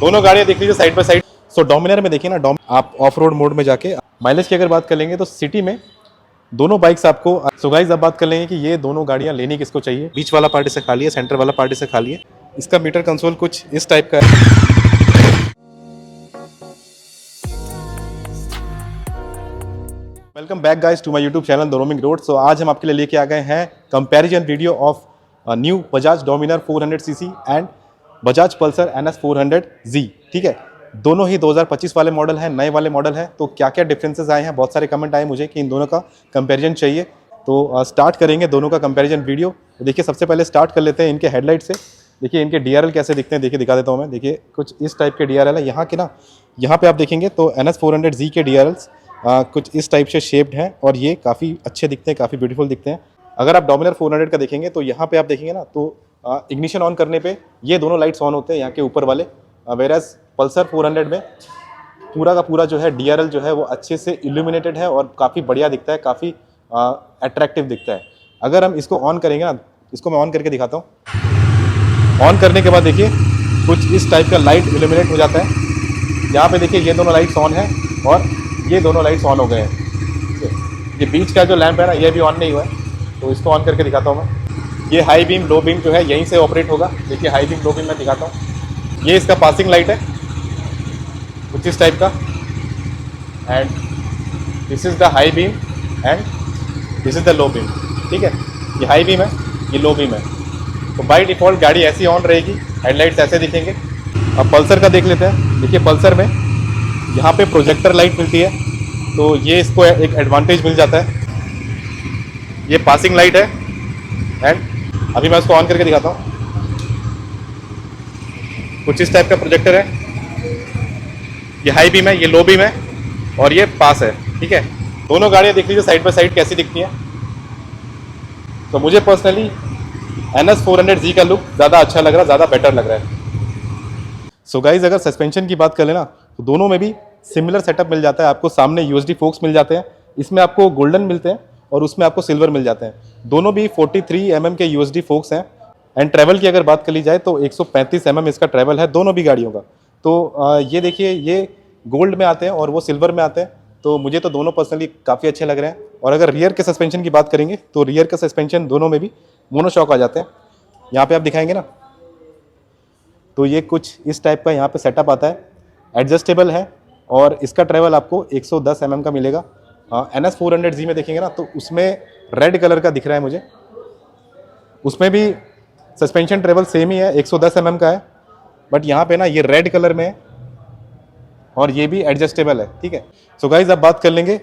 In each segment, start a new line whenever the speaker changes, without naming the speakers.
दोनों गाड़ियां देख लीजिए साइड बाय साइड। सो डोमिनर में देखिए ना, आप ऑफ रोड मोड में जाके माइलेज की अगर बात कर लेंगे तो सिटी में दोनों बाइक्स आपको। सो गाइस अब बात कर लेंगे कि ये दोनों गाड़ियां लेनी किसको चाहिए। बीच वाला पार्टी से खाली है, सेंटर वाला पार्टी से खाली है। इसका मीटर कंसोल कुछ इस टाइप का है। Welcome back guys to my YouTube channel the roaming road. So आज हम आपके लिए लेके आ गए हैं comparison video of new Bajaj Dominar 400 CC and Bajaj Pulsar NS 400Z। ठीक है, दोनों ही 2025 वाले मॉडल हैं, नए वाले मॉडल हैं। तो क्या क्या डिफरेंसेस आए हैं, बहुत सारे कमेंट आए मुझे कि इन दोनों का कंपैरिजन चाहिए। तो स्टार्ट करेंगे दोनों का कंपैरिजन वीडियो। देखिए सबसे पहले स्टार्ट कर लेते हैं इनके हेडलाइट से। देखिए इनके DRL कैसे दिखते हैं, देखिए दिखा देता हूँ मैं। देखिए कुछ इस टाइप के DRL है यहाँ के ना, यहाँ पे आप देखेंगे तो NS 400Z के DRLs कुछ इस टाइप से शेप्ड हैं और ये काफ़ी अच्छे दिखते हैं, काफ़ी ब्यूटीफुल दिखते हैं। अगर आप डोमिनर 400 का देखेंगे तो यहाँ पे आप देखेंगे ना, तो इग्निशन ऑन करने पे ये दोनों लाइट्स ऑन होते हैं यहाँ के ऊपर वाले। वेराज पल्सर 400 में पूरा का पूरा जो है DRL जो है वो अच्छे से इल्यूमिनेटेड है और काफ़ी बढ़िया दिखता है, काफ़ी अट्रैक्टिव दिखता है। अगर हम इसको ऑन करेंगे ना, इसको मैं ऑन करके दिखाता हूँ। ऑन करने के बाद देखिए कुछ इस टाइप का लाइट इल्यूमिनेट हो जाता है। यहाँ पे देखिए ये दोनों लाइट्स ऑन है और ये दोनों लाइट्स ऑन हो गए हैं। ये बीच का जो लैंप है ना, ये भी ऑन नहीं हुआ है, तो इसको ऑन करके दिखाता हूँ मैं। ये हाई बीम लो बीम जो है यहीं से ऑपरेट होगा। देखिए हाई बीम लो बीम मैं दिखाता हूँ। ये इसका पासिंग लाइट है कुछ इस टाइप का, and this is the high beam and this is the low beam. ठीक है, ये हाई बीम है, ये लो बीम है। तो बाय डिफ़ॉल्ट गाड़ी ऐसी ऑन रहेगी, हेडलाइट्स ऐसे दिखेंगे। अब पल्सर का देख लेते हैं। देखिए पल्सर में यहाँ पे प्रोजेक्टर लाइट मिलती है, तो ये इसको एक एडवांटेज मिल जाता है। ये पासिंग लाइट है एंड अभी मैं इसको ऑन करके दिखाता हूँ। कुछ इस टाइप का प्रोजेक्टर है। ये हाई बीम है, ये लो बीम है और ये पास है। ठीक है, दोनों गाड़ियाँ देख लीजिए साइड बाय साइड कैसी दिखती हैं। तो मुझे पर्सनली NS 400Z का लुक ज़्यादा अच्छा लग रहा है, ज़्यादा बेटर लग रहा है। सो गाइज अगर सस्पेंशन की बात कर लेना तो दोनों में भी सिमिलर सेटअप मिल जाता है आपको। सामने USD फोक्स मिल जाते हैं, इसमें आपको गोल्डन मिलते हैं और उसमें आपको सिल्वर मिल जाते हैं। दोनों भी 43 mm के USD फोक्स हैं। एंड ट्रैवल की अगर बात कर ली जाए तो 135 mm इसका ट्रैवल है दोनों भी गाड़ियों का। तो ये देखिए ये गोल्ड में आते हैं और वो सिल्वर में आते हैं। तो मुझे तो दोनों पर्सनली काफ़ी अच्छे लग रहे हैं। और अगर रियर के सस्पेंशन की बात करेंगे तो रियर का सस्पेंशन दोनों में भी मोनोशॉक आ जाते हैं। यहाँ पर आप दिखाएंगे ना, तो ये कुछ इस टाइप का यहाँ पे सेटअप आता है, एडजस्टेबल है और इसका ट्रैवल आपको 110 mm का मिलेगा। NS 400Z में देखेंगे ना तो उसमें रेड कलर का दिख रहा है मुझे, उसमें भी सस्पेंशन ट्रैवल सेम ही है, 110 mm का है, बट यहाँ पे ना ये रेड कलर में है और ये भी एडजस्टेबल है। ठीक है, सो गाइज अब बात कर लेंगे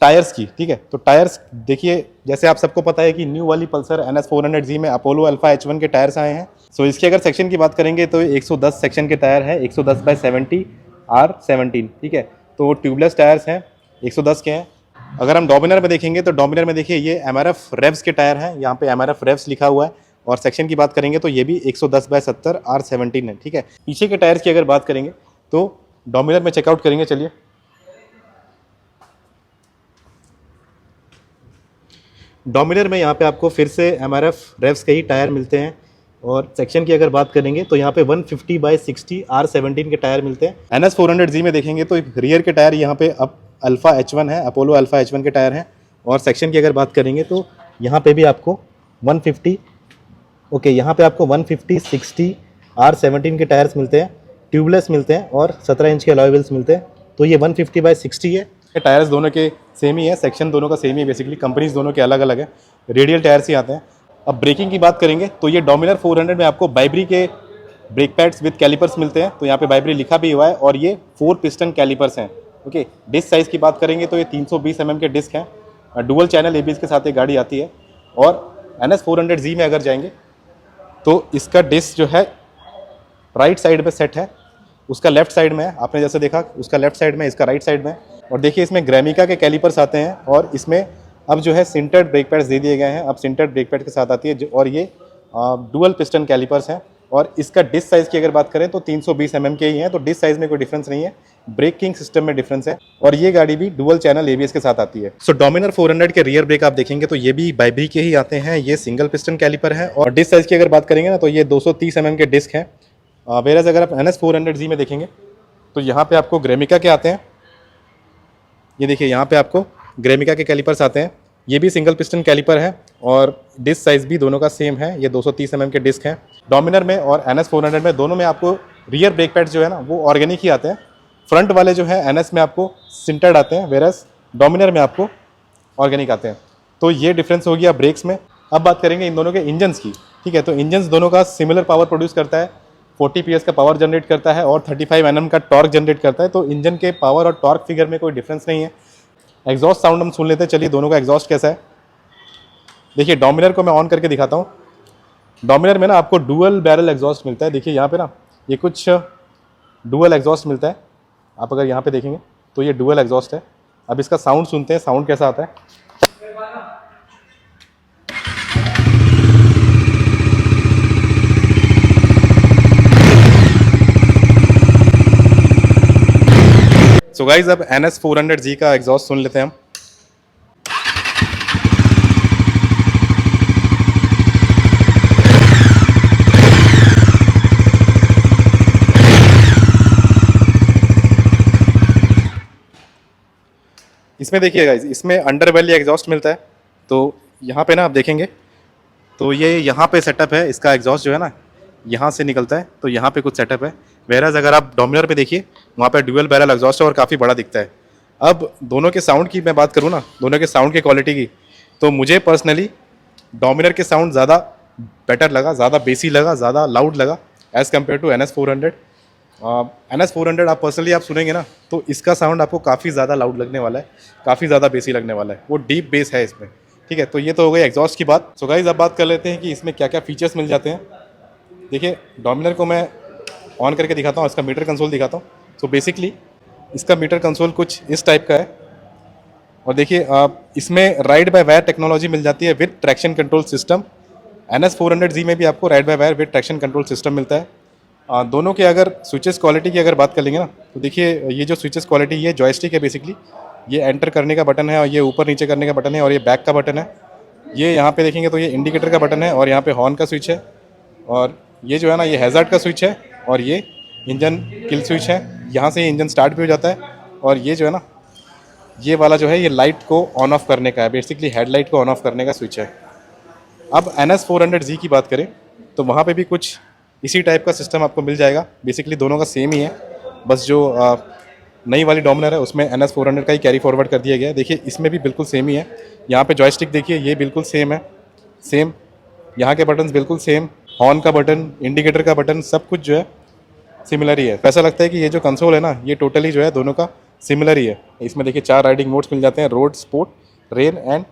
टायर्स की। ठीक है, तो टायर्स देखिए, जैसे आप सबको पता है कि न्यू वाली पल्सर NS 400Z में अपोलो अल्फा H1 के टायर्स आए हैं। सो इसके अगर सेक्शन की बात करेंगे तो 110 सेक्शन के टायर है, 110/70 R17। ठीक है, तो ट्यूबलेस टायर्स हैं, 110 के हैं। अगर हम डोमिनर में देखेंगे तो डोमिनर में देखिए ये MRF रेव्स के टायर हैं, यहाँ पे MRF रेव्स लिखा हुआ है। और सेक्शन की बात करेंगे तो ये भी 110/70 R17 है। ठीक है, पीछे के टायर्स की अगर बात करेंगे तो डोमिनर में चेकआउट करेंगे। चलिए, डोमिनर में यहाँ पे आपको फिर से MRF रेव्स के ही टायर मिलते हैं। और सेक्शन की अगर बात करेंगे तो यहाँ पे 150/60 R17 के टायर मिलते हैं। NS 400Z में देखेंगे तो रियर के टायर यहाँ पे अब अल्फा H1 है, अपोलो अल्फा H1 के टायर हैं। और सेक्शन की अगर बात करेंगे तो यहाँ पे भी आपको 150 यहाँ पे आपको 150/60 R17 के टायर्स मिलते हैं, ट्यूबलेस मिलते हैं और 17 इंच के अलॉय व्हील्स मिलते हैं। तो ये 150/60 है। टायर्स दोनों के सेम ही है, सेक्शन दोनों का सेम ही है, बेसिकली कंपनीज दोनों के अलग अलग है, रेडियल टायर्स ही आते हैं। अब ब्रेकिंग की बात करेंगे तो ये डोमिनर 400 में आपको बाइब्री के ब्रेक पैड्स विद कैलिपर्स मिलते हैं। तो यहाँ पे बाइब्री लिखा भी हुआ है और ये 4 पिस्टन कैलिपर्स हैं। ओके, डिस्क साइज़ की बात करेंगे तो ये 320 mm के डिस्क हैं। डुअल चैनल ABS के साथ ये गाड़ी आती है। और NS 400Z में अगर जाएंगे तो इसका डिस्क जो है राइट साइड में सेट है, उसका लेफ्ट साइड में है। आपने जैसे देखा उसका लेफ्ट साइड में, इसका राइट साइड में। और देखिए इसमें ग्रेमिका के कैलिपर्स आते हैं और इसमें अब जो है सिंटर्ड ब्रेक पैड्स दे दिए गए हैं। अब सिंटर्ड ब्रेक पैड के साथ आती है और ये डुअल पिस्टन कैलिपर्स हैं। और इसका डिस्क साइज़ की अगर बात करें तो 320 mm के ही हैं, तो डिस्क साइज़ में कोई डिफरेंस नहीं है, ब्रेकिंग सिस्टम में डिफरेंस है। और ये गाड़ी भी डुअल चैनल ABS के साथ आती है। सो डोमिनर 400 के रियर ब्रेक आप देखेंगे तो ये भी बाइब्री के ही आते हैं, ये सिंगल पिस्टन कैलिपर है। और डिस्क साइज़ की अगर बात करेंगे ना तो ये 230 mm के डिस्क हैं वेराज अगर आप NS400Z में देखेंगे तो यहाँ पे आपको ग्रेमिका के आते हैं। ये देखिए यहाँ पे आपको ग्रेमिका के कैलिपर्स आते हैं। ये भी सिंगल पिस्टन कैलिपर है और डिस्क साइज़ भी दोनों का सेम है। ये 230 mm के डिस्क हैं। डोमिनर में और NS400 में दोनों में आपको रियर ब्रेक पैड जो है ना वो ऑर्गेनिक ही आते हैं। फ्रंट वाले जो है NS में आपको सिंटर्ड आते हैं, वेरस डोमिनर में आपको ऑर्गेनिक आते हैं। तो ये डिफरेंस हो गया ब्रेक्स में। अब बात करेंगे इन दोनों के इंजन्स की। ठीक है, तो इंजन्स दोनों का सिमिलर पावर प्रोड्यूस करता है। 40 PS का पावर जनरेट करता है और 35 Nm का टॉर्क जनरेट करता है। तो इंजन के पावर और टॉर्क फिगर में कोई डिफरेंस नहीं है। एग्जॉस्ट साउंड हम सुन लेते हैं, चलिए दोनों का एग्जॉस्ट कैसा है। देखिए डोमिनर को मैं ऑन करके दिखाता हूँ। डोमिनर में ना आपको डुअल बैरल एग्जॉस्ट मिलता है। देखिए यहाँ पे ना ये कुछ डुअल एग्जॉस्ट मिलता है। आप अगर यहाँ पे देखेंगे तो ये डुअल एग्जॉस्ट है। अब इसका साउंड सुनते हैं, साउंड कैसा आता है। सो गाइज अब NS400Z का एग्जॉस्ट सुन लेते हैं हम। इसमें देखिए गाइज, इसमें अंडर बेली एग्जॉस्ट मिलता है। तो यहाँ पे ना आप देखेंगे तो ये यहाँ पे सेटअप है। इसका एग्जॉस्ट जो है ना यहाँ से निकलता है, तो यहाँ पे कुछ सेटअप है। वेराज अगर आप डोमिनर पे देखिए वहाँ पे डुअल बैरल एग्जॉस्ट है और काफ़ी बड़ा दिखता है। अब दोनों के साउंड की मैं बात करूँ ना, दोनों के साउंड की क्वालिटी की, तो मुझे पर्सनली डोमिनर के साउंड ज़्यादा बेटर लगा, ज़्यादा बेसी लगा, ज़्यादा लाउड लगा as compare to NS400। NS400 आप पर्सनली आप सुनेंगे ना तो इसका साउंड आपको काफ़ी ज़्यादा लाउड लगने वाला है, काफ़ी ज़्यादा बेसी लगने वाला है। वो डीप बेस है इसमें। ठीक है, तो ये तो हो गई एग्जॉस्ट की बात। सो गाइज अब बात कर लेते हैं कि इसमें क्या क्या फीचर्स मिल जाते हैं। देखिए डोमिनर को मैं ऑन करके दिखाता हूँ, इसका मीटर कंसोल दिखाता हूँ। सो बेसिकली इसका मीटर कंसोल कुछ इस टाइप का है। और देखिए इसमें राइड बाय वायर टेक्नोलॉजी मिल जाती है with traction control system. NS400Z में भी आपको ride by wire with traction control system मिलता है। दोनों के अगर स्विचेस क्वालिटी की अगर बात कर लेंगे ना तो देखिए ये जो स्विचेस क्वालिटी, ये जॉयस्टिक है बेसिकली। ये एंटर करने का बटन है और ये ऊपर नीचे करने का बटन है और ये बैक का बटन है। ये यहाँ पे देखेंगे तो ये इंडिकेटर का बटन है और यहाँ पे हॉर्न का स्विच है। और ये जो है ना ये हैज़ार्ड का स्विच है और ये इंजन किल स्विच है। यहाँ से इंजन स्टार्ट भी हो जाता है। और ये जो है ना ये वाला जो है ये लाइट को ऑन ऑफ करने का है, बेसिकली हेडलाइट को ऑन ऑफ करने का स्विच है। अब NS400Z की बात करें तो वहाँ पे भी कुछ इसी टाइप का सिस्टम आपको मिल जाएगा। बेसिकली दोनों का सेम ही है, बस जो नई वाली डोमिनर है उसमें NS400 का ही कैरी फॉरवर्ड कर दिया गया है। देखिए इसमें भी बिल्कुल सेम ही है। यहाँ पे जॉयस्टिक देखिए ये बिल्कुल सेम है, सेम। यहाँ के बटन्स बिल्कुल सेम, हॉर्न का बटन, इंडिकेटर का बटन, सब कुछ जो है सिमिलर ही है। ऐसा लगता है कि ये जो कंसोल है ना ये टोटली जो है दोनों का सिमिलर ही है। इसमें देखिए 4 राइडिंग मोड्स मिल जाते हैं, road, sport, rain end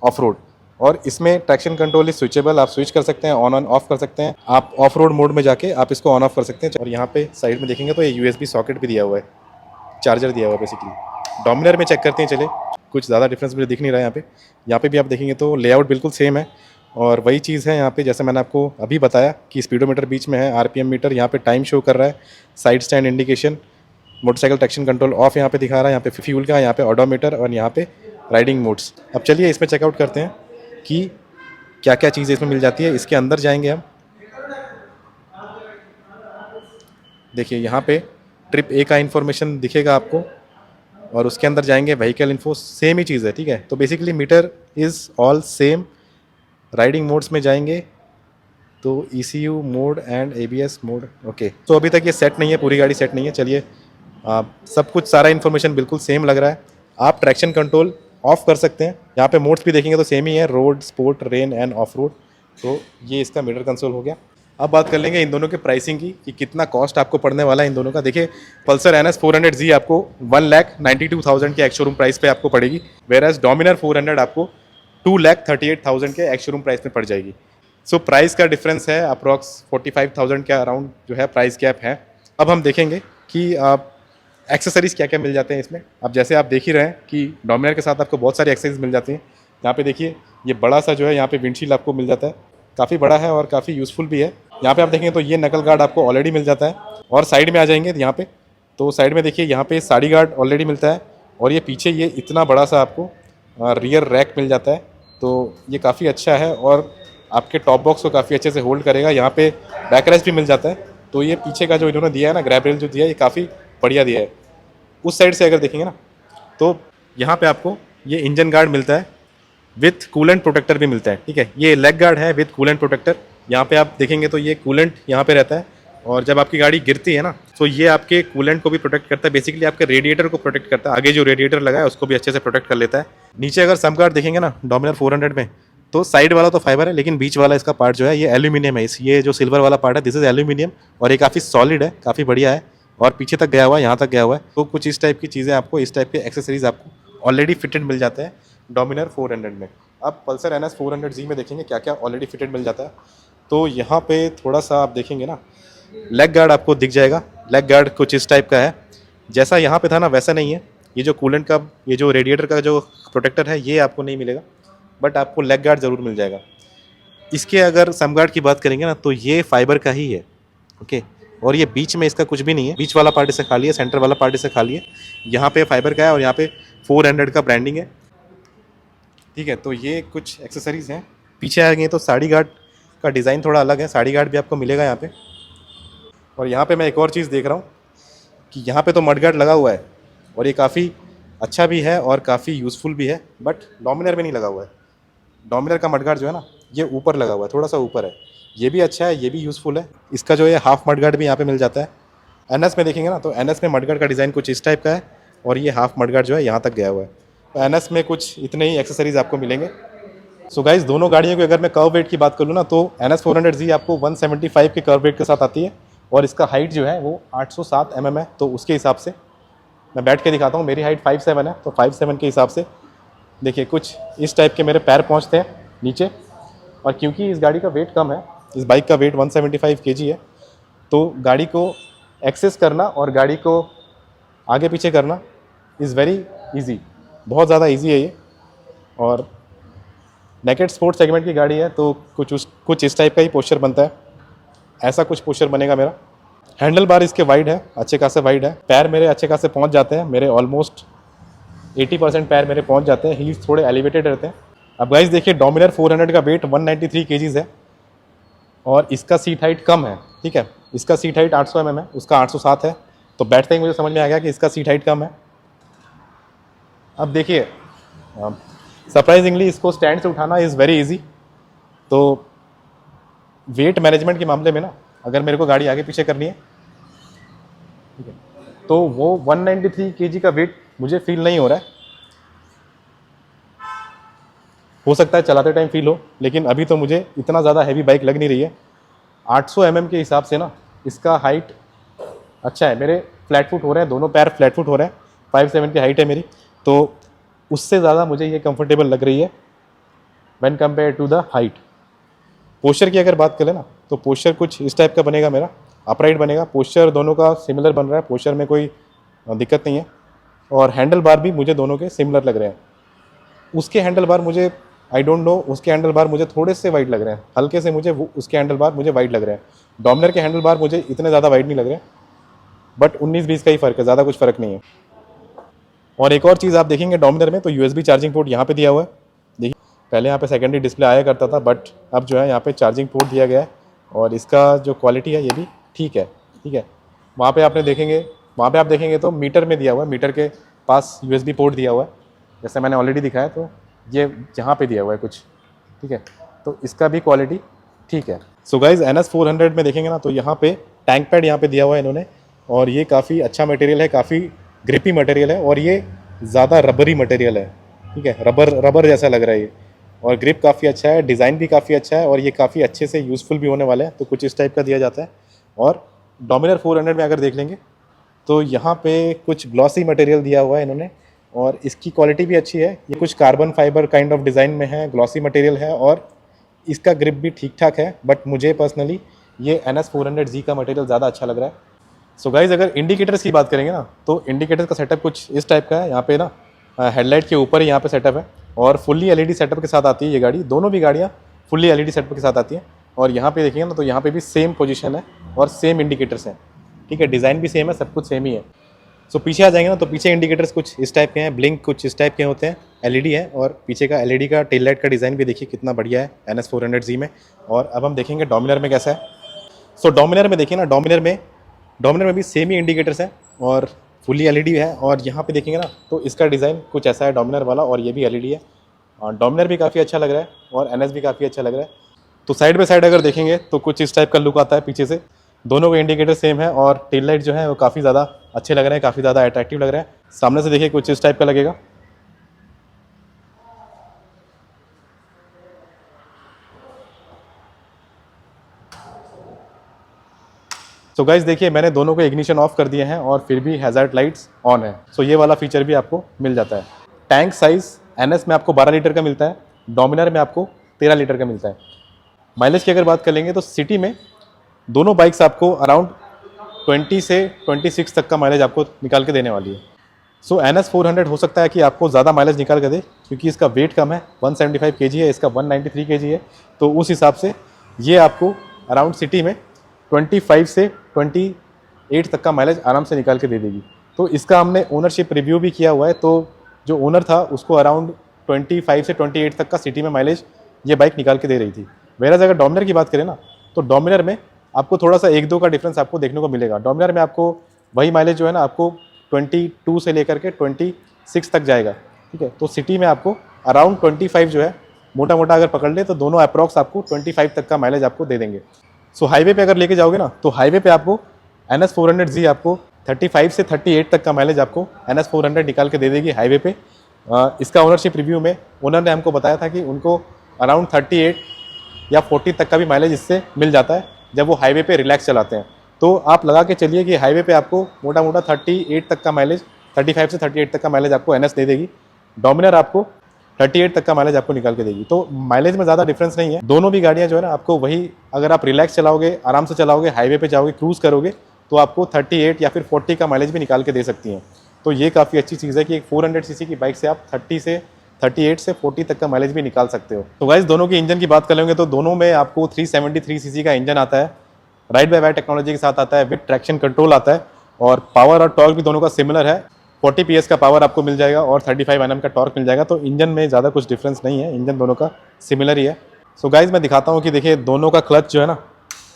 of road. और इसमें ट्रैक्शन कंट्रोल इज स्विचेबल, आप स्विच कर सकते हैं, ऑन ऑफ कर सकते हैं। आप ऑफ रोड मोड में जाके आप इसको ऑन ऑफ कर सकते हैं। और यहाँ पे साइड में देखेंगे तो ये USB सॉकेट भी दिया हुआ है, चार्जर दिया हुआ है बेसिकली। डोमिनर में चेक करते हैं, चले कुछ ज़्यादा डिफरेंस मुझे दिख नहीं रहा है यहाँ पे भी आप देखेंगे तो लेआउट बिल्कुल सेम है। और वही चीज़ है यहाँ पे जैसे मैंने आपको अभी बताया कि स्पीडोमीटर बीच में है, RPM मीटर यहाँ पे टाइम शो कर रहा है, side stand indication, motorcycle traction control of यहाँ पे दिखा रहा है, यहाँ पे फ्यूल का, यहाँ पे ऑडोमीटर और यहाँ पे राइडिंग मोड्स। अब चलिए इसमें चेकआउट करते हैं कि क्या क्या चीज़ें इसमें मिल जाती है। इसके अंदर जाएंगे हम। देखिए यहाँ पे ट्रिप A का इन्फॉर्मेशन दिखेगा आपको और उसके अंदर जाएंगे व्हीकल इन्फो, सेम ही चीज़ है। ठीक है, तो basically meter is all same. Riding modes में जाएंगे तो ECU mode and ABS mode, okay. तो अभी तक ये सेट नहीं है, पूरी गाड़ी सेट नहीं है। चलिए सब कुछ सारा इन्फॉर्मेशन बिल्कुल सेम लग रहा है। आप ट्रैक्शन कंट्रोल ऑफ कर सकते हैं। यहाँ पे मोड्स भी देखेंगे तो सेम ही है, road, sport, rain end of road. तो ये इसका मीटर कंसोल हो गया। अब बात कर लेंगे इन दोनों के प्राइसिंग की कि कितना कॉस्ट आपको पड़ने वाला है इन दोनों का। देखिए पल्सर NS400Z आपको 1,92,000 के एक्स शोरूम प्राइस पे आपको पड़ेगी, वेराज डोमिनर 400 आपको 2,38,000 के एक्स शोरूम प्राइस में पड़ जाएगी। सो प्राइस का डिफरेंस है अप्रॉक्स 45,000 के अराउंड जो है प्राइस गैप है। अब हम देखेंगे कि आप एक्सेसरीज़ क्या क्या मिल जाते हैं इसमें। अब जैसे आप देख ही रहे हैं कि डोमिनर के साथ आपको बहुत सारी एक्सेसरीज मिल जाती हैं। यहाँ पे देखिए ये बड़ा सा जो है यहाँ पे विंडशील्ड आपको मिल जाता है, काफ़ी बड़ा है और काफ़ी यूज़फुल भी है। यहाँ पे आप देखेंगे तो ये नकल गार्ड आपको ऑलरेडी मिल जाता है। और साइड में आ जाएंगे यहाँ पे तो साइड में देखिए यहाँ पे साड़ी गार्ड ऑलरेडी मिलता है। और ये पीछे ये इतना बड़ा सा आपको रियर रैक मिल जाता है, तो ये काफ़ी अच्छा है और आपके टॉप बॉक्स को काफ़ी अच्छे से होल्ड करेगा। यहाँ पे बैक रेस्ट भी मिल जाता है, तो ये पीछे का जो इन्होंने दिया है ना, ग्रैब रेल जो दिया है, ये काफ़ी बढ़िया दिया है। उस साइड से अगर देखेंगे ना, तो यहाँ पे आपको ये इंजन गार्ड मिलता है, विथ कूलेंट प्रोटेक्टर भी मिलता है, ठीक है। ये लेग गार्ड है विथ कूलेंट प्रोटेक्टर। यहाँ पे आप देखेंगे तो ये कूलेंट यहाँ पे रहता है, और जब आपकी गाड़ी गिरती है ना, तो ये आपके कूलेंट को भी प्रोटेक्ट करता है, बेसिकली आपके रेडिएटर को प्रोटेक्ट करता है। आगे जो रेडिएटर लगा है उसको भी अच्छे से प्रोटेक्ट कर लेता है। नीचे अगर सम गार्ड देखेंगे ना डोमिनर 400 में, तो साइड वाला तो फाइबर है, लेकिन बीच वाला इसका पार्ट जो है ये एल्यूमिनियम है। ये जो सिल्वर वाला पार्ट है, दिस इज एल्यूमिनियम, और ये काफ़ी सॉलिड है, काफ़ी बढ़िया है, और पीछे तक गया हुआ है, यहाँ तक गया हुआ है। तो कुछ इस टाइप की चीज़ें आपको, इस टाइप के एक्सेसरीज आपको ऑलरेडी फिटेड मिल जाते हैं डोमिनर 400 में। अब पल्सर NS 400Z में देखेंगे क्या क्या ऑलरेडी फिटेड मिल जाता है। तो यहाँ पे थोड़ा सा आप देखेंगे ना, लेग गार्ड आपको दिख जाएगा। लेग गार्ड कुछ इस टाइप का है, जैसा यहाँ पे था ना वैसा नहीं है। ये जो कूलेंट का, ये जो रेडिएटर का जो प्रोटेक्टर है, ये आपको नहीं मिलेगा, बट आपको लेग गार्ड ज़रूर मिल जाएगा। इसके अगर सम गार्ड की बात करेंगे ना, तो ये फाइबर का ही है, ओके। और ये बीच में इसका कुछ भी नहीं है, बीच वाला पार्ट इसे खाली है, सेंटर वाला पार्ट इसे खाली है। यहाँ पे फाइबर का है और यहाँ पे 400 का ब्रांडिंग है, ठीक है। तो ये कुछ एक्सेसरीज हैं। पीछे आएंगे तो साड़ी गार्ड का डिज़ाइन थोड़ा अलग है, साड़ी गार्ड भी आपको मिलेगा यहाँ पे। और यहाँ पे मैं एक और चीज़ देख रहा हूँ कि यहाँ पे तो मड गार्ड लगा हुआ है, और ये काफ़ी अच्छा भी है और काफ़ी यूज़फुल भी है, बट डोमिनर में नहीं लगा हुआ है। डोमिनर का मड गार्ड जो है ना, ये ऊपर लगा हुआ है, थोड़ा सा ऊपर है। ये भी अच्छा है, ये भी यूज़फुल है। इसका जो है हाफ मड गार्ड भी यहाँ पे मिल जाता है। NS में देखेंगे ना, तो NS में मड गार्ड का डिज़ाइन कुछ इस टाइप का है, और ये हाफ मड गार्ड जो है यहाँ तक गया हुआ है। तो NS में कुछ इतने ही एक्सेसरीज आपको मिलेंगे। सो गाइस, दोनों गाड़ियों की अगर मैं कर्व वेट की बात करूँ ना, तो NS 400Z आपको 175 के कर्व वेट के साथ आती है, और इसका हाइट जो है वो 807 mm है। तो उसके हिसाब से मैं बैठ के दिखाता हूँ, मेरी हाइट 5'7" है, तो 5'7" के हिसाब से देखिए कुछ इस टाइप के मेरे पैर पहुँचते हैं नीचे। और क्योंकि इस गाड़ी का वेट कम है, इस बाइक का वेट 175 kg है, तो गाड़ी को एक्सेस करना और गाड़ी को आगे पीछे करना इज़ वेरी इजी, बहुत ज़्यादा इजी है ये। और नेकेड स्पोर्ट्स सेगमेंट की गाड़ी है, तो कुछ इस टाइप का ही पोस्चर बनता है, ऐसा कुछ पोस्चर बनेगा मेरा। हैंडल बार इसके वाइड है, अच्छे खासे वाइड है। पैर मेरे अच्छे खासे पहुंच जाते हैं, मेरे ऑलमोस्ट 80% पैर मेरे पहुंच जाते हैं। हील्स थोड़े एलिवेटेड रहते हैं। अब गाइस देखिए, डोमिनर 400 का वेट 193 kg है, और इसका सीट हाइट कम है, ठीक है। इसका सीट हाइट 800 mm है, उसका 807 है। तो बैठते ही मुझे समझ में आ गया कि इसका सीट हाइट कम है। अब देखिए, सरप्राइजिंगली इसको स्टैंड से उठाना इज़ वेरी इजी। तो वेट मैनेजमेंट के मामले में ना, अगर मेरे को गाड़ी आगे पीछे करनी है, ठीक है, तो वो 193 kg का वेट मुझे फील नहीं हो रहा है। हो सकता है चलाते टाइम फील हो, लेकिन अभी तो मुझे इतना ज़्यादा हैवी बाइक लग नहीं रही है। 800 mm के हिसाब से ना इसका हाइट अच्छा है। मेरे फ्लैट फुट हो रहे हैं, दोनों पैर फ्लैट फुट हो रहे हैं। 5'7" की हाइट है मेरी, तो उससे ज़्यादा मुझे ये कंफर्टेबल लग रही है when compare to the height. Posture की अगर बात करें ना, तो पोस्चर कुछ इस टाइप का बनेगा मेरा, अपराइट बनेगा। पोस्चर दोनों का सिमिलर बन रहा है, पोस्चर में कोई दिक्कत नहीं है। और हैंडल बार भी मुझे दोनों के सिमिलर लग रहे हैं। उसके हैंडल बार मुझे, आई डोंट नो, उसके हैंडल बार मुझे थोड़े से वाइड लग रहे हैं, हल्के से मुझे उसके हैंडल बार मुझे वाइड लग रहे हैं। डोमिनर के हैंडल बार मुझे इतने ज़्यादा वाइड नहीं लग रहे हैं, बट 19-20 का ही फ़र्क है, ज़्यादा कुछ फ़र्क नहीं है। और एक और चीज़ आप देखेंगे डोमिनर में, तो USB चार्जिंग पोर्ट यहाँ पे दिया हुआ है। देखिए, पहले यहाँ पे सेकेंडरी डिस्प्ले आया करता था, बट अब जो है यहाँ पे चार्जिंग पोर्ट दिया गया है, और इसका जो क्वालिटी है ये भी ठीक है, ठीक है। वहाँ पे आप देखेंगे तो मीटर में दिया हुआ है, मीटर के पास USB पोर्ट दिया हुआ है, जैसे मैंने ऑलरेडी दिखाया। तो ये यहाँ पे दिया हुआ है कुछ, ठीक है। तो इसका भी क्वालिटी ठीक है। सो गाइज, NS 400 में देखेंगे ना, तो यहाँ पे टैंक पैड यहाँ पे दिया हुआ है इन्होंने, और ये काफ़ी अच्छा मटेरियल है, काफ़ी ग्रिपी मटेरियल है, और ये ज़्यादा रबरी मटेरियल है, ठीक है। रबर जैसा लग रहा है ये, और ग्रिप काफ़ी अच्छा है, डिज़ाइन भी काफ़ी अच्छा है, और ये काफ़ी अच्छे से यूज़फुल भी होने वाला है। तो कुछ इस टाइप का दिया जाता है। और डोमिनर 400 में अगर देख लेंगे, तो यहाँ पे कुछ ग्लॉसी मटेरियल दिया हुआ है इन्होंने, और इसकी क्वालिटी भी अच्छी है। ये कुछ carbon fibre kind of design में है, ग्लॉसी मटेरियल है, और इसका ग्रिप भी ठीक ठाक है। बट मुझे पर्सनली ये NS 400Z का मटेरियल ज़्यादा अच्छा लग रहा है। सो गाइज, अगर इंडिकेटर्स की बात करेंगे ना, तो इंडिकेटर्स का सेटअप कुछ इस टाइप का है। यहाँ पे ना हेडलाइट के ऊपर ही यहाँ पे सेटअप है, और फुल्ली LED सेटअप के साथ आती है ये गाड़ी। दोनों भी गाड़ियाँ फुल्ली LED सेटअप के साथ आती हैं। और यहाँ पे देखिए ना, तो यहाँ पे भी सेम पोजीशन है और सेम इंडिकेटर्स हैं, ठीक है। डिज़ाइन भी सेम है, सब कुछ सेम ही है। सो पीछे आ जाएंगे ना, तो पीछे इंडिकेटर्स कुछ इस टाइप के हैं, ब्लिंक कुछ इस टाइप के होते हैं, LED है। और पीछे का LED का टेल लाइट का डिज़ाइन भी देखिए कितना बढ़िया है NS 400Z में। और अब हम देखेंगे डोमिनर में कैसा है। सो डोमिनर में देखिए ना, डोमिनर में भी सेम ही इंडिकेटर्स हैं और फुली एलईडी है। और यहाँ पे देखेंगे ना तो इसका डिज़ाइन कुछ ऐसा है डोमिनर वाला, और ये भी एलईडी है। और डोमिनर भी काफ़ी अच्छा लग रहा है और एनएस भी काफ़ी अच्छा लग रहा है। तो साइड बाय साइड अगर देखेंगे तो कुछ इस टाइप का लुक आता है पीछे से। दोनों के इंडिकेटर सेम है और टेल लाइट जो है वो काफ़ी ज़्यादा अच्छे लग रहे हैं, काफ़ी ज़्यादा अट्रैक्टिव लग रहे हैं। सामने से देखिए कुछ इस टाइप का लगेगा। सो गाइस देखिए मैंने दोनों को इग्निशन ऑफ कर दिए हैं और फिर भी हैज़ार्ड लाइट्स ऑन है। सो ये वाला फीचर भी आपको मिल जाता है। टैंक साइज़ एनएस में आपको 12 लीटर का मिलता है, डोमिनर में आपको 13 लीटर का मिलता है। माइलेज की अगर बात कर लेंगे तो सिटी में दोनों बाइक्स आपको अराउंड 20 से 26 तक का माइलेज आपको निकाल के देने वाली है। सो NS 400 हो सकता है कि आपको ज़्यादा माइलेज निकाल के दे, क्योंकि इसका वेट कम है, 175 kg है, इसका 193 kg है। तो उस हिसाब से ये आपको अराउंड सिटी में 25 से 28 तक का माइलेज आराम से निकाल के दे देगी। तो इसका हमने ओनरशिप रिव्यू भी किया हुआ है, तो जो ओनर था उसको अराउंड 25 से 28 तक का सिटी में माइलेज ये बाइक निकाल के दे रही थी। वेराज अगर डोमिनर की बात करें ना तो डोमिनर में आपको थोड़ा सा 1-2 का डिफरेंस आपको देखने को मिलेगा। डोमिनर में आपको वही माइलेज जो है ना आपको 22 से लेकर के 26 तक जाएगा, ठीक है। तो सिटी में आपको अराउंड 25 जो है मोटा मोटा अगर पकड़ ले तो दोनों अप्रॉक्स आपको 25 तक का माइलेज आपको दे देंगे। सो हाईवे पे अगर लेके जाओगे ना तो हाईवे पे आपको NS 400Z आपको 35 से 38 तक का माइलेज आपको NS 400 निकाल के दे देगी हाईवे पे। इसका ओनरशिप रिव्यू में ओनर ने हमको बताया था कि उनको अराउंड 38 या 40 तक का भी माइलेज इससे मिल जाता है जब वो हाईवे पे रिलैक्स चलाते हैं। तो आप लगा के चलिए कि हाईवे पे आपको मोटा मोटा 38 तक का माइलेज, 35 से 38 तक का माइलेज आपको NS दे देगी। डोमिनर आपको 38 तक का माइलेज आपको निकाल के देगी। तो माइलेज में ज़्यादा डिफरेंस नहीं है। दोनों भी गाड़ियाँ जो है ना आपको वही, अगर आप रिलैक्स चलाओगे, आराम से चलाओगे, हाईवे पे जाओगे, क्रूज़ करोगे तो आपको 38 या फिर 40 का माइलेज भी निकाल के दे सकती हैं। तो ये काफ़ी अच्छी चीज़ है कि एक 400 सीसी की बाइक से आप 38 से 40 तक का माइलेज भी निकाल सकते हो। तो गाइस दोनों की इंजन की बात कर लेंगे तो दोनों में आपको 373 सीसी का इंजन आता है, राइड बाय वायर टेक्नोलॉजी के साथ आता है, विद ट्रैक्शन कंट्रोल आता है। और पावर और टॉर्क भी दोनों का सिमिलर है। 40 PS का पावर आपको मिल जाएगा और 35 Nm का टॉर्क मिल जाएगा। तो इंजन में ज़्यादा कुछ डिफरेंस नहीं है, इंजन दोनों का सिमिलर ही है। सो गाइज मैं दिखाता हूँ कि देखिए दोनों का क्लच जो है ना,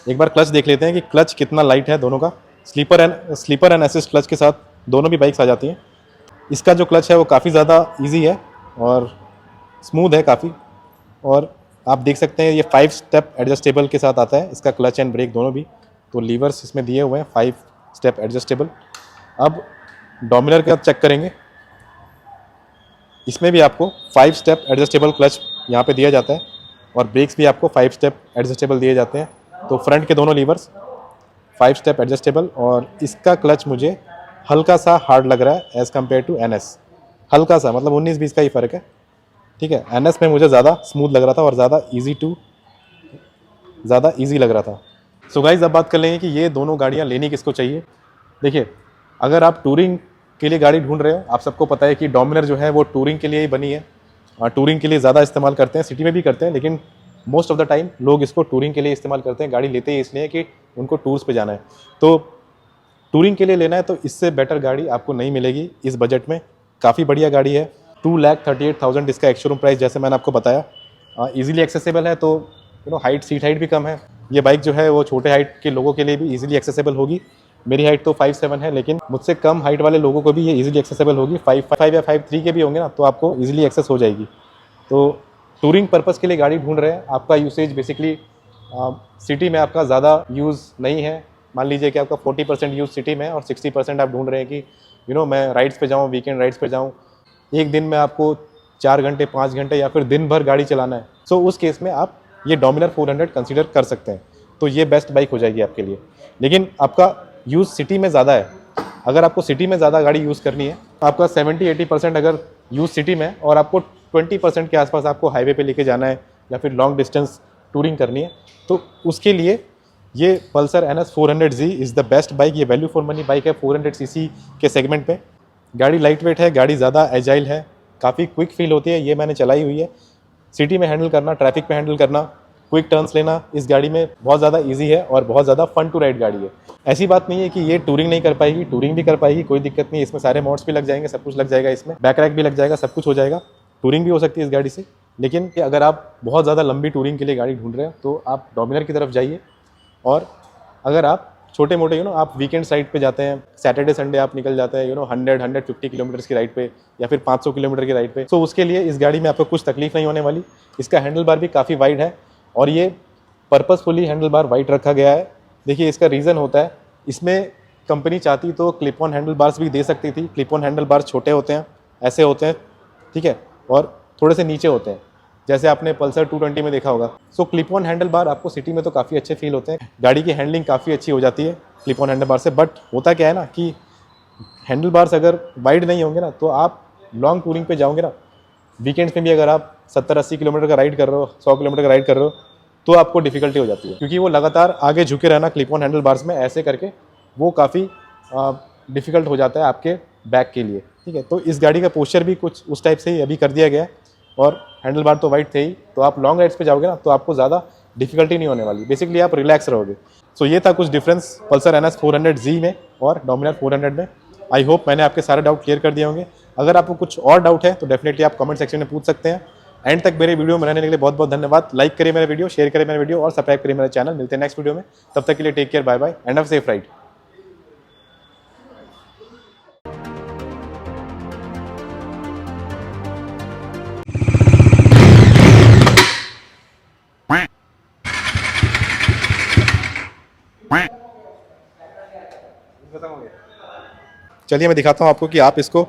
एक बार क्लच देख लेते हैं कि क्लच कितना लाइट है दोनों का। स्लीपर एंड असिस्ट क्लच के साथ दोनों भी बाइक्स आ जाती हैं। इसका जो क्लच है वो काफ़ी ज़्यादा ईजी है और स्मूथ है काफ़ी। और आप देख सकते हैं ये 5 स्टेप एडजस्टेबल के साथ आता है, इसका क्लच एंड ब्रेक दोनों भी। तो लीवर्स इसमें दिए हुए हैं 5 स्टेप एडजस्टेबल। अब डोमिनर का चेक करेंगे, इसमें भी आपको 5 स्टेप एडजस्टेबल क्लच यहाँ पे दिया जाता है और ब्रेक्स भी आपको 5 स्टेप एडजस्टेबल दिए जाते हैं। तो फ्रंट के दोनों लीवर्स 5 स्टेप एडजस्टेबल। और इसका क्लच मुझे हल्का सा हार्ड लग रहा है एज़ कम्पेयर टू NS, हल्का सा, मतलब 19-20 का ही फ़र्क है, ठीक है। NS में मुझे ज़्यादा स्मूथ लग रहा था और ज़्यादा ईजी लग रहा था। सो गाइज अब बात कर लेंगे कि ये दोनों गाड़ियाँ लेनी किसको चाहिए। देखिए अगर आप टूरिंग के लिए गाड़ी ढूंढ रहे हो, आप सबको पता है कि डोमिनर जो है वो टूरिंग के लिए ही बनी है। टूरिंग के लिए ज़्यादा इस्तेमाल करते हैं, सिटी में भी करते हैं, लेकिन मोस्ट ऑफ द टाइम लोग इसको टूरिंग के लिए इस्तेमाल करते हैं। गाड़ी लेते ही इसलिए कि उनको टूर्स पे जाना है। तो टूरिंग के लिए लेना है तो इससे बेटर गाड़ी आपको नहीं मिलेगी इस बजट में। काफ़ी बढ़िया गाड़ी है। 2,38,000 इसका एक्स-शोरूम प्राइस, जैसे मैंने आपको बताया। ईजिली एक्सेसिबल है, तो सीट हाइट भी कम है। ये बाइक जो है वो छोटे हाइट के लोगों के लिए भी ईजिली एक्सेसिबल होगी। मेरी हाइट तो 5'7" है, लेकिन मुझसे कम हाइट वाले लोगों को भी ये इजीली एक्सेसिबल होगी। 5'5" या 5'3" के भी होंगे ना तो आपको इजीली एक्सेस हो जाएगी। तो टूरिंग पर्पज़ के लिए गाड़ी ढूंढ रहे हैं, आपका यूसेज बेसिकली सिटी में आपका ज़्यादा यूज़ नहीं है। मान लीजिए कि आपका 40% यूज़ सिटी में और 60% आप ढूंढ रहे हैं कि मैं राइड्स पे जाऊँ, वीकेंड राइड्स पे जाऊँ, एक दिन में आपको 4 घंटे 5 घंटे या फिर दिन भर गाड़ी चलाना है। सो उस केस में आप ये डोमिनर 400 कंसीडर कर सकते हैं। तो ये बेस्ट बाइक हो जाएगी आपके लिए। लेकिन आपका यूज़ सिटी में ज़्यादा है। अगर आपको सिटी में ज़्यादा गाड़ी यूज़ करनी है, आपका 70-80% अगर यूज़ सिटी में और आपको 20% के आसपास आपको हाईवे पे लेके जाना है या फिर लॉन्ग डिस्टेंस टूरिंग करनी है, तो उसके लिए ये Pulsar NS 400Z is the best bike. ये वैल्यू फॉर मनी बाइक है 400 सीसी के सेगमेंट पे। गाड़ी लाइट वेट है, गाड़ी ज़्यादा एजाइल है, काफ़ी क्विक फील होती है। ये मैंने चलाई हुई है। सिटी में हैंडल करना, ट्रैफिक पे हैंडल करना, क्विक टर्न्स लेना इस गाड़ी में बहुत ज़्यादा इजी है और बहुत ज़्यादा फन टू राइड गाड़ी है। ऐसी बात नहीं है कि ये टूरिंग नहीं कर पाएगी, टूरिंग भी कर पाएगी, कोई दिक्कत नहीं। इसमें सारे मोड्स भी लग जाएंगे, सब कुछ लग जाएगा, इसमें बैक रैक भी लग जाएगा, सब कुछ हो जाएगा। टूरिंग भी हो सकती है इस गाड़ी से। लेकिन अगर आप बहुत ज़्यादा लंबी टूरिंग के लिए गाड़ी ढूंढ रहे हैं तो आप डोमिनर की तरफ जाइए और अगर आप छोटे मोटे आप वीकेंड राइड पे जाते हैं, सैटरडे संडे आप निकल जाते हैं 100-150 किलोमीटर की राइड पे या फिर 500 किलोमीटर की राइड पे, तो उसके लिए इस गाड़ी में आपको कुछ तकलीफ नहीं होने वाली। इसका हैंडल बार भी काफ़ी वाइड है और ये पर्पसफुली हैंडल बार वाइड रखा गया है। देखिए इसका रीज़न होता है, इसमें कंपनी चाहती तो क्लिप ऑन हैंडल बार्स भी दे सकती थी। क्लिप ऑन हैंडल बार छोटे होते हैं, ऐसे होते हैं, ठीक है, और थोड़े से नीचे होते हैं, जैसे आपने पल्सर 220 में देखा होगा। सो क्लिप ऑन हैंडल बार आपको सिटी में तो काफ़ी अच्छे फील होते हैं, गाड़ी की हैंडलिंग काफ़ी अच्छी हो जाती है क्लिप ऑन हैंडल बार से। बट होता क्या है ना कि हैंडल बार्स अगर वाइड नहीं होंगे ना, तो आप लॉन्ग टूरिंग पे जाओगे ना, वीकेंड्स में भी अगर आप 70-80 किलोमीटर का राइड कर रहे हो, 100 किलोमीटर का राइड कर रहे हो, तो आपको डिफिकल्टी हो जाती है, क्योंकि वो लगातार आगे झुके रहना क्लिप ऑन हैंडल बार्स में ऐसे करके वो काफ़ी डिफ़िकल्ट हो जाता है आपके बैक के लिए, ठीक है। तो इस गाड़ी का पोस्चर भी कुछ उस टाइप से ही अभी कर दिया गया है और हैंडल बार तो वाइड थे ही, तो आप लॉन्ग राइड्स पे जाओगे ना, तो आपको ज़्यादा डिफिकल्टी नहीं होने वाली, बेसिकली आप रिलैक्स रहोगे। सो ये था कुछ डिफरेंस पल्सर NS 400Z में और डोमिनार 400 में। आई होप मैंने आपके सारे डाउट क्लियर कर दिए होंगे। अगर आपको कुछ और डाउट है तो डेफिनेटली आप कमेंट सेक्शन में पूछ सकते हैं। एंड तक मेरे वीडियो में रहने के लिए बहुत बहुत धन्यवाद। लाइक करिए मेरा वीडियो, शेयर करिए मेरा वीडियो और सब्सक्राइब करिए मेरा चैनल। मिलते हैं नेक्स्ट वीडियो में, तब तक के लिए take care, bye bye and have safe ride. चलिए मैं दिखाता हूँ आपको कि आप इसको